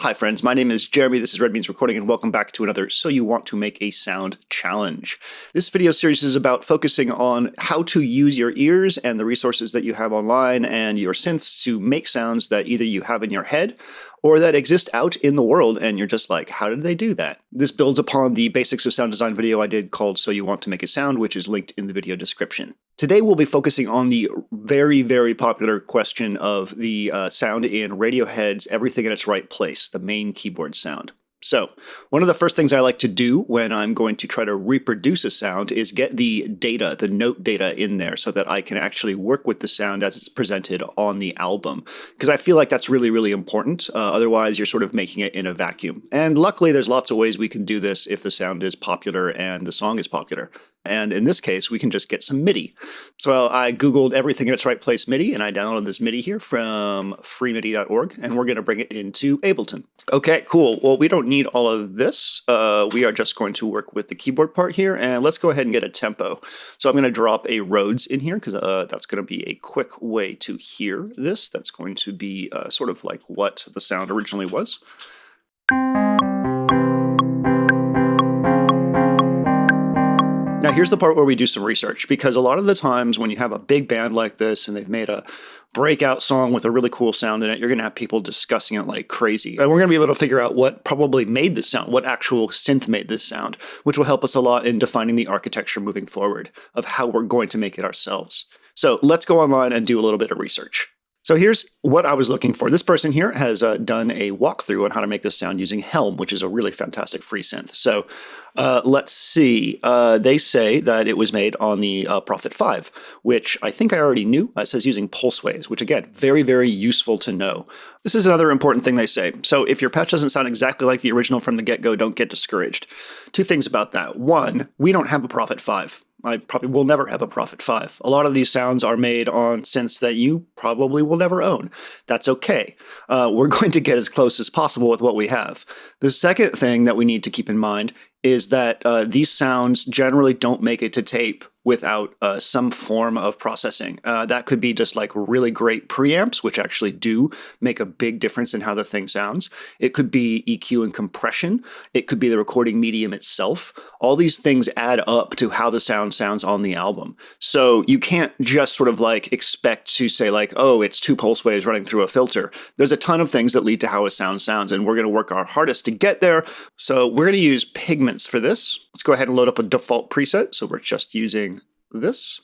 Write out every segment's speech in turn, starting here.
Hi friends, my name is Jeremy, this is Red Beans Recording, and welcome back to another So You Want to Make a Sound challenge. This video series is about focusing on how to use your ears and the resources that you have online and your synths to make sounds that either you have in your head or that exist out in the world and you're just like, how did they do that? This builds upon the Basics of Sound Design video I did called So You Want to Make a Sound, which is linked in the video description. Today we'll be focusing on the very, very popular question of the sound in Radiohead's Everything in Its Right Place, the main keyboard sound. So, one of the first things I like to do when I'm going to try to reproduce a sound is get the data, the note data in there so that I can actually work with the sound as it's presented on the album. Because I feel like that's really, really important. Otherwise, you're sort of making it in a vacuum. And luckily, there's lots of ways we can do this if the sound is popular and the song is popular. And in this case, we can just get some MIDI. So I Googled Everything in Its Right Place MIDI, and I downloaded this MIDI here from freemidi.org, and we're going to bring it into Ableton. Okay, cool. Well, we don't need all of this. We are just going to work with the keyboard part here, and let's go ahead and get a tempo. So I'm going to drop a Rhodes in here, because that's going to be a quick way to hear this. That's going to be sort of like what the sound originally was. Now, here's the part where we do some research, because a lot of the times when you have a big band like this and they've made a breakout song with a really cool sound in it, you're going to have people discussing it like crazy. And we're going to be able to figure out what probably made this sound, what actual synth made this sound, which will help us a lot in defining the architecture moving forward of how we're going to make it ourselves. So let's go online and do a little bit of research. So here's what I was looking for. This person here has done a walkthrough on how to make this sound using Helm, which is a really fantastic free synth. So let's see. They say that it was made on the Prophet 5, which I think I already knew. It says using pulse waves, which again, very, very useful to know. This is another important thing they say. So if your patch doesn't sound exactly like the original from the get-go, don't get discouraged. Two things about that. One, we don't have a Prophet 5. I probably will never have a Prophet 5. A lot of these sounds are made on synths that you probably will never own. That's okay. We're going to get as close as possible with what we have. The second thing that we need to keep in mind is that these sounds generally don't make it to tape without some form of processing. That could be just like really great preamps, which actually do make a big difference in how the thing sounds. It could be EQ and compression. It could be the recording medium itself. All these things add up to how the sound sounds on the album. So you can't just sort of like expect to say like, oh, it's two pulse waves running through a filter. There's a ton of things that lead to how a sound sounds, and we're going to work our hardest to get there. So we're going to use pigments for this. Let's go ahead and load up a default preset. So we're just using this.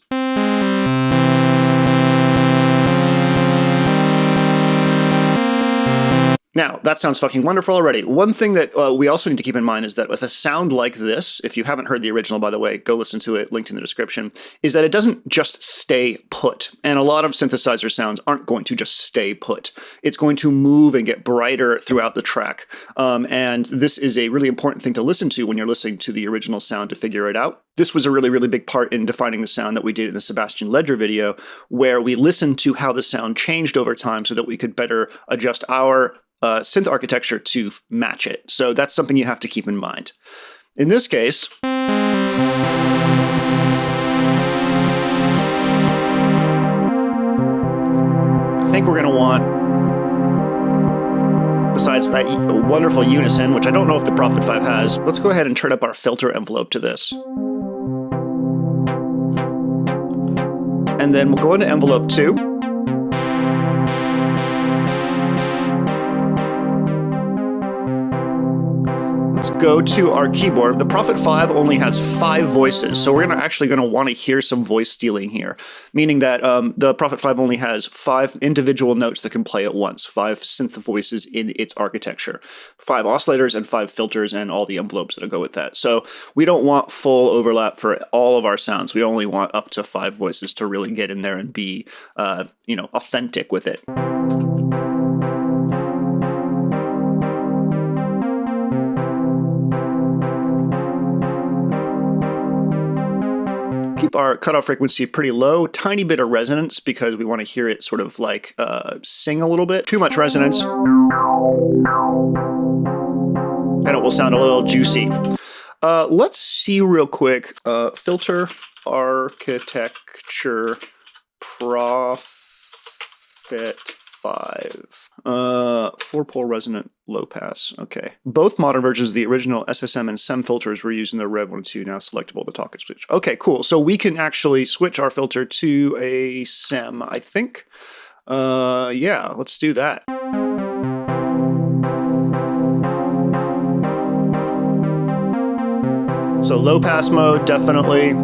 Now, that sounds fucking wonderful already. One thing that we also need to keep in mind is that with a sound like this, if you haven't heard the original, by the way, go listen to it, linked in the description, is that it doesn't just stay put. And a lot of synthesizer sounds aren't going to just stay put. It's going to move and get brighter throughout the track. And this is a really important thing to listen to when you're listening to the original sound to figure it out. This was a really, really big part in defining the sound that we did in the Sebastian Ledger video, where we listened to how the sound changed over time so that we could better adjust our synth architecture to match it. So that's something you have to keep in mind. In this case, I think we're going to want, besides that wonderful unison, which I don't know if the Prophet 5 has, let's go ahead and turn up our filter envelope to this. And then we'll go into envelope 2. Let's go to our keyboard. The Prophet 5 only has 5 voices, so we're actually going to want to hear some voice stealing here, meaning that the Prophet 5 only has 5 individual notes that can play at once, 5 synth voices in its architecture, 5 oscillators and 5 filters and all the envelopes that go with that. So we don't want full overlap for all of our sounds. We only want up to 5 voices to really get in there and be, authentic with it. Keep our cutoff frequency pretty low, tiny bit of resonance because we want to hear it sort of like sing a little bit. Too much resonance, and it will sound a little juicy. Let's see real quick. Filter architecture Prophet 5. 4-pole resonant low pass. Okay. Both modern versions of the original SSM and SEM filters were using the Red 1 2, now selectable, the Talk and Switch. Okay, cool. So we can actually switch our filter to a SEM, I think. Yeah, let's do that. So low pass mode, definitely.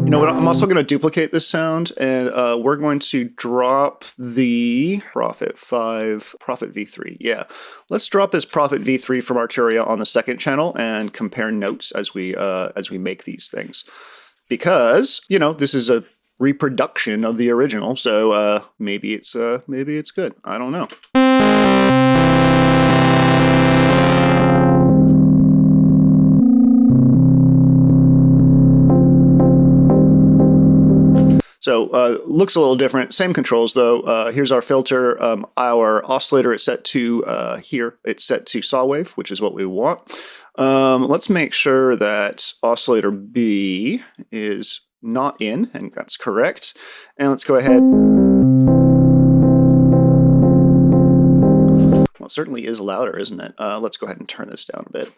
You know what, I'm also going to duplicate this sound, and we're going to drop the Prophet V3. Yeah, let's drop this Prophet V3 from Arturia on the second channel and compare notes as we make these things, because you know this is a reproduction of the original, so maybe it's good. I don't know. So looks a little different. Same controls though. Here's our filter. Our oscillator is set to here. It's set to saw wave, which is what we want. Let's make sure that oscillator B is not in, and that's correct. And let's go ahead. Well, it certainly is louder, isn't it? Let's go ahead and turn this down a bit.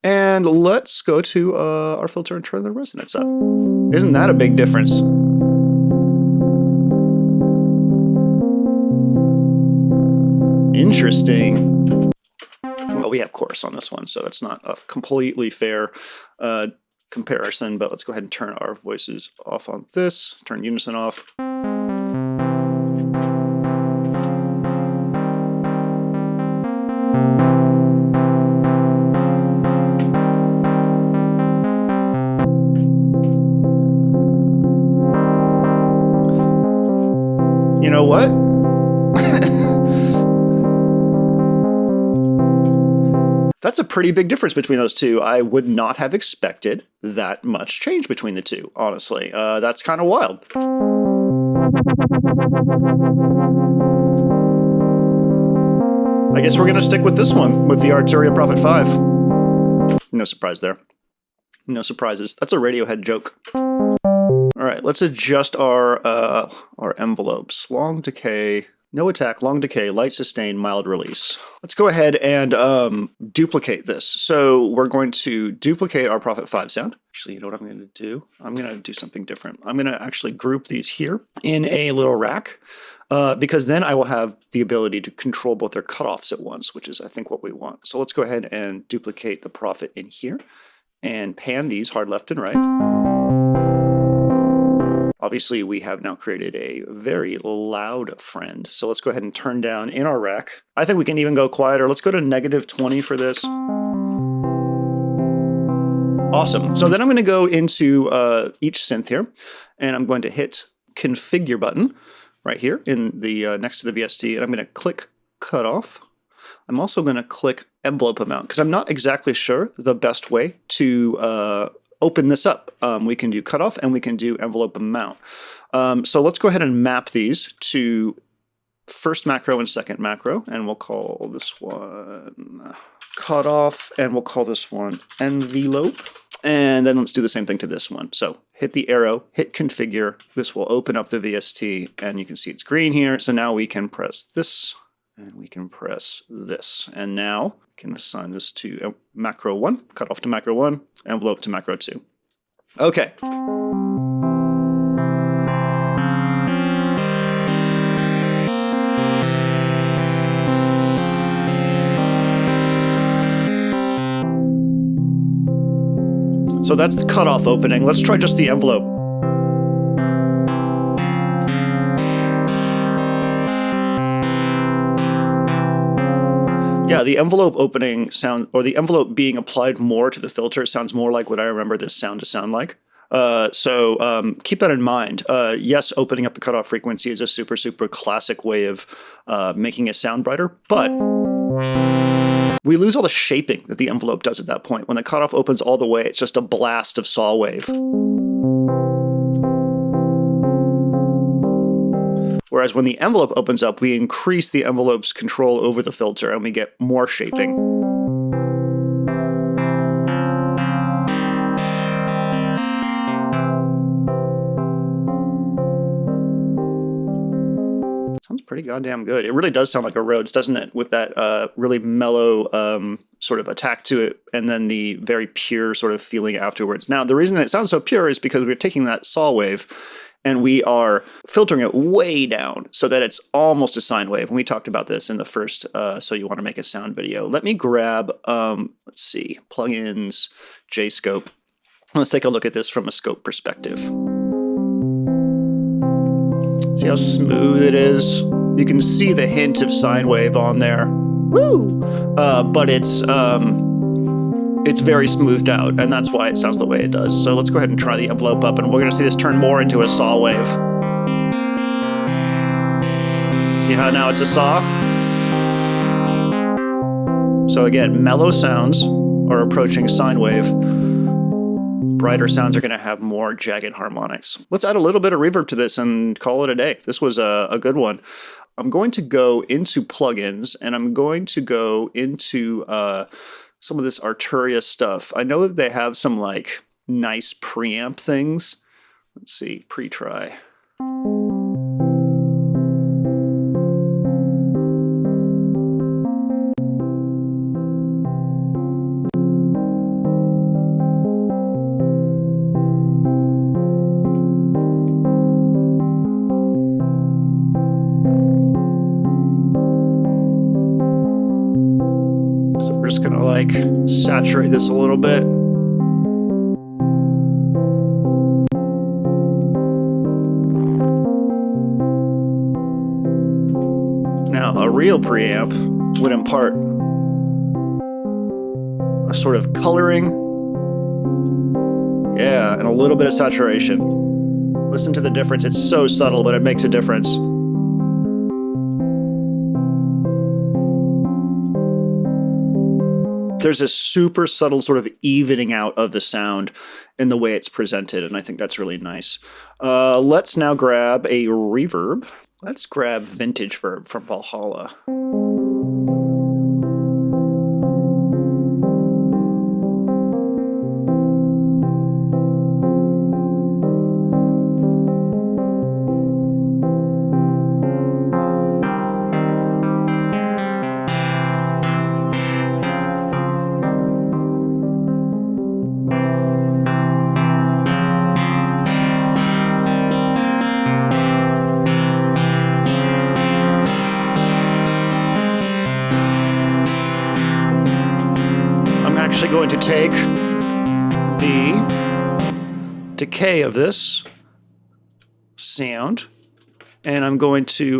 And let's go to our filter and turn the resonance up. Isn't that a big difference? Interesting. Well, we have chorus on this one, so it's not a completely fair comparison, but let's go ahead and turn our voices off on this, turn unison off. You know what? That's a pretty big difference between those two. I would not have expected that much change between the two, honestly. That's kind of wild. I guess we're going to stick with this one, with the Arturia Prophet 5. No surprise there. No surprises. That's a Radiohead joke. All right, let's adjust our envelopes. Long decay, no attack, long decay, light sustain, mild release. Let's go ahead and duplicate this. So we're going to duplicate our Prophet 5 sound. Actually, you know what I'm going to do? I'm going to do something different. I'm going to actually group these here in a little rack, because then I will have the ability to control both their cutoffs at once, which is, I think, what we want. So let's go ahead and duplicate the Prophet in here and pan these hard left and right. Obviously, we have now created a very loud friend. So let's go ahead and turn down in our rack. I think we can even go quieter. Let's go to -20 for this. Awesome. So then I'm going to go into each synth here, and I'm going to hit configure button right here in the next to the VST, and I'm going to click cutoff. I'm also going to click envelope amount because I'm not exactly sure the best way to open this up. We can do cutoff and we can do envelope amount. So let's go ahead and map these to first macro and second macro, and we'll call this one cutoff, and we'll call this one envelope. And then let's do the same thing to this one. So hit the arrow, hit configure. This will open up the VST, and you can see it's green here. So now we can press this, and we can press this. And now we can assign this to macro 1, cutoff to macro 1, envelope to macro 2. Okay. So that's the cutoff opening. Let's try just the envelope. Yeah, the envelope opening sound, or the envelope being applied more to the filter, sounds more like what I remember this sound to sound like. So keep that in mind. Yes, opening up the cutoff frequency is a super, super classic way of making it sound brighter, but we lose all the shaping that the envelope does at that point. When the cutoff opens all the way, it's just a blast of saw wave. Whereas when the envelope opens up, we increase the envelope's control over the filter and we get more shaping. Sounds pretty goddamn good. It really does sound like a Rhodes, doesn't it? With that really mellow sort of attack to it, and then the very pure sort of feeling afterwards. Now, the reason that it sounds so pure is because we're taking that saw wave and we are filtering it way down so that it's almost a sine wave. And we talked about this in the first So You Want to Make a Sound video. Let me grab, let's see, plugins, JScope. Let's take a look at this from a scope perspective. See how smooth it is? You can see the hint of sine wave on there. Woo! But it's very smoothed out, and that's why it sounds the way it does. So let's go ahead and try the envelope up, and we're going to see this turn more into a saw wave. See how now it's a saw? So again, mellow sounds are approaching sine wave. Brighter sounds are going to have more jagged harmonics. Let's add a little bit of reverb to this and call it a day. This was a good one. I'm going to go into plugins, and I'm going to go into some of this Arturia stuff. I know that they have some like nice preamp things. Let's see, pre-try. Just gonna like saturate this a little bit. Now, a real preamp would impart a sort of coloring, yeah, and a little bit of saturation. Listen to the difference. It's so subtle, but it makes a difference. There's a super subtle sort of evening out of the sound in the way it's presented, and I think that's really nice. Let's now grab a reverb. Let's grab Vintage Verb from Valhalla. Going to take the decay of this sound, and I'm going to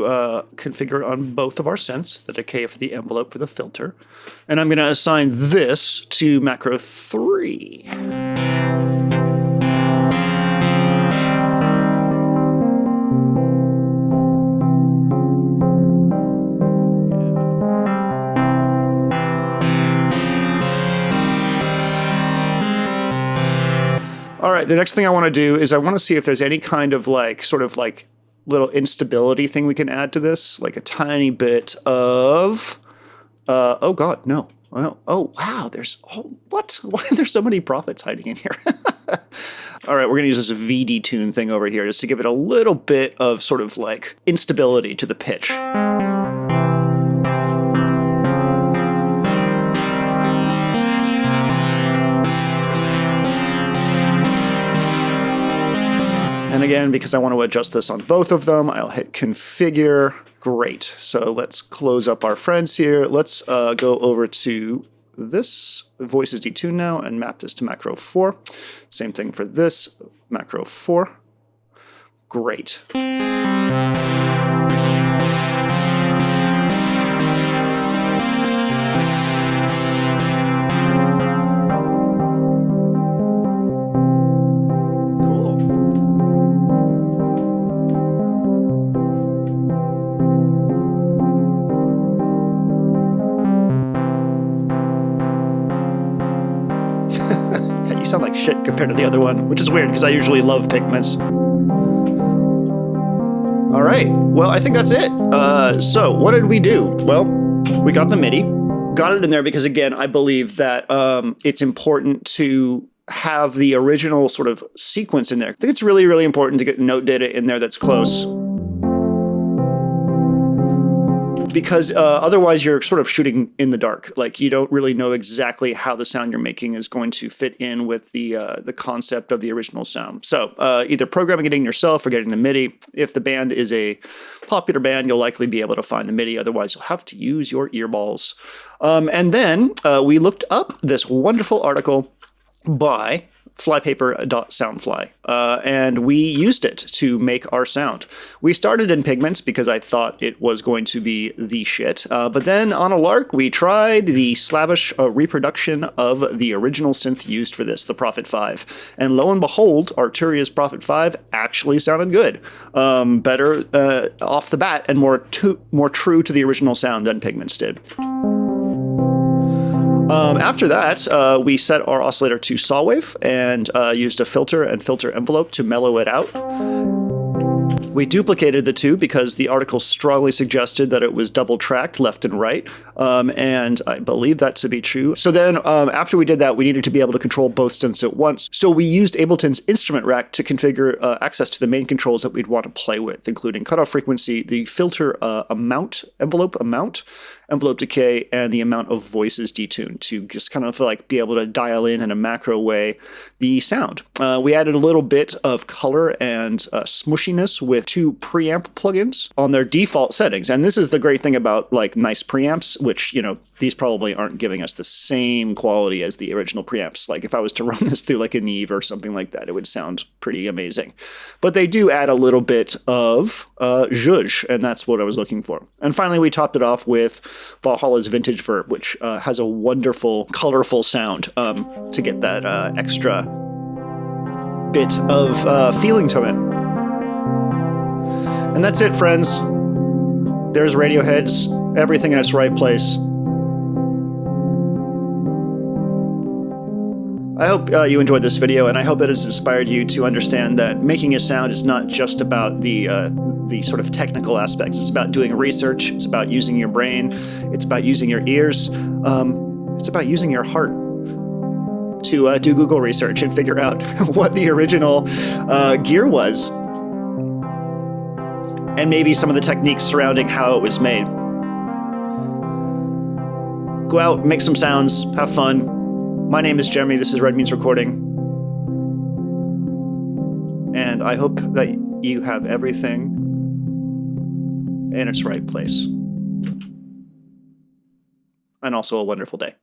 configure it on both of our synths, the decay for the envelope for the filter, and I'm going to assign this to macro 3. All right, the next thing I want to do is I want to see if there's any kind of like, sort of like little instability thing we can add to this, like a tiny bit of, oh God, no. Oh, wow, there's, oh, what? Why are there so many profits hiding in here? All right, we're going to use this VD tune thing over here just to give it a little bit of sort of like instability to the pitch. And again, because I want to adjust this on both of them, I'll hit configure. Great. So let's close up our friends here. Let's go over to this voice is detuned now and map this to macro 4. Same thing for this, macro 4. Great. Sound like shit compared to the other one, which is weird because I usually love pigments. All right, well, I think that's it. So what did we do? Well, we got the MIDI, got it in there because, again, I believe that it's important to have the original sort of sequence in there. I think it's really, really important to get note data in there that's close. because otherwise you're sort of shooting in the dark. Like you don't really know exactly how the sound you're making is going to fit in with the concept of the original sound. So either programming it in yourself or getting the MIDI. If the band is a popular band, you'll likely be able to find the MIDI. Otherwise, you'll have to use your earballs. And then we looked up this wonderful article by flypaper.soundfly, and we used it to make our sound. We started in Pigments because I thought it was going to be the shit, but then on a lark, we tried the Slavish reproduction of the original synth used for this, the Prophet 5, and lo and behold, Arturia's Prophet 5 actually sounded good. Better off the bat and more true to the original sound than Pigments did. After that, we set our oscillator to saw wave and used a filter and filter envelope to mellow it out. We duplicated the two because the article strongly suggested that it was double tracked left and right, and I believe that to be true. So then after we did that, we needed to be able to control both synths at once. So we used Ableton's instrument rack to configure access to the main controls that we'd want to play with, including cutoff frequency, the filter envelope decay, and the amount of voices detuned to just kind of like be able to dial in a macro way the sound. We added a little bit of color and smushiness with two preamp plugins on their default settings. And this is the great thing about like nice preamps, which, you know, these probably aren't giving us the same quality as the original preamps. Like if I was to run this through like a Neve or something like that, it would sound pretty amazing. But they do add a little bit of zhuzh, and that's what I was looking for. And finally, we topped it off with Valhalla's Vintage Verb, which has a wonderful, colorful sound to get that extra bit of feeling to it. And that's it, friends. There's Radiohead's Everything in Its Right Place. I hope you enjoyed this video, and I hope that it's inspired you to understand that making a sound is not just about the sort of technical aspects. It's about doing research. It's about using your brain. It's about using your ears. It's about using your heart to do Google research and figure out what the original gear was, and maybe some of the techniques surrounding how it was made. Go out, make some sounds, have fun. My name is Jeremy, this is Red Means Recording, and I hope that you have everything in its right place. And also a wonderful day.